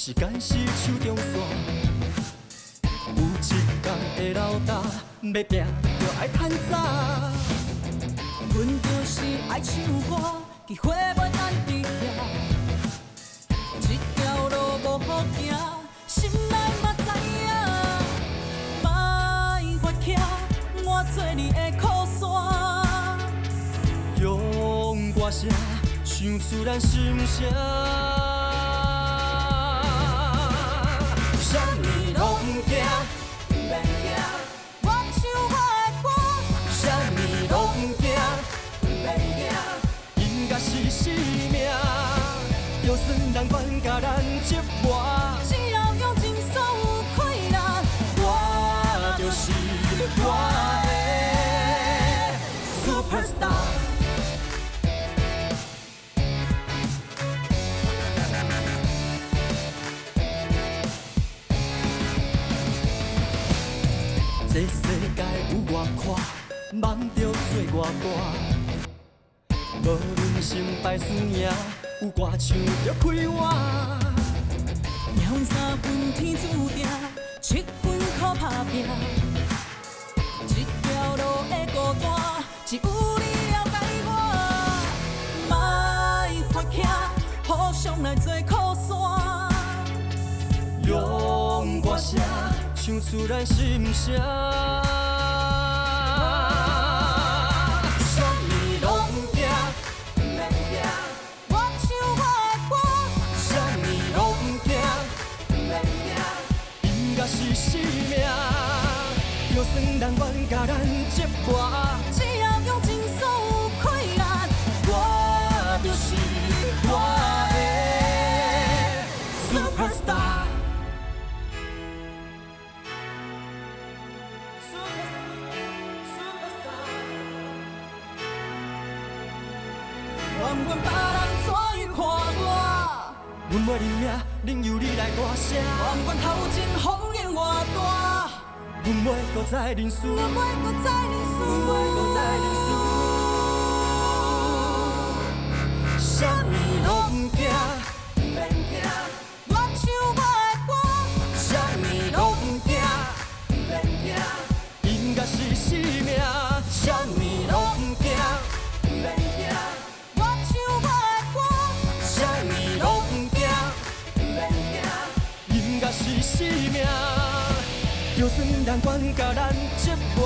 时间是手中线，有一天会老大，要拼就爱趁早。阮就是爱唱歌，机会袂等伫遐。这条路无好行，心内嘛知影。莫发徛，我做你的靠山。用歌声唱出咱心声。啥物拢惊，免惊。我唱我的歌，啥物拢惊，免惊。音乐是生命，就算人管甲咱折磨，只要用尽所有快乐，我就是我的 superstar。这世界有外宽，梦着做外大。无论成败输赢，有歌唱着开换。鸟三分天注定，7分靠打拼。这条路的孤单，只有你了解我。莫发徛，互相来做靠山。用歌声唱出咱心声。啥物拢惊，免惊。我唱我的歌，啥物拢惊，免惊。音乐是生命，就算人愿甲咱折磨，只要用尽所有快乐，我就是我的 superstar。愿阮别人怎样看我，阮要认命，任由你来大声。愿阮头前风烟偌大，阮袂搁再认输，阮袂搁再认输，阮袂搁再认输。啥物拢惊，免惊。我唱我的歌，啥物拢惊，免惊。音乐是生命，啥物拢惊，免惊。我唱我的歌，啥物拢惊，免惊。音乐是生命，就算人管甲咱折磨，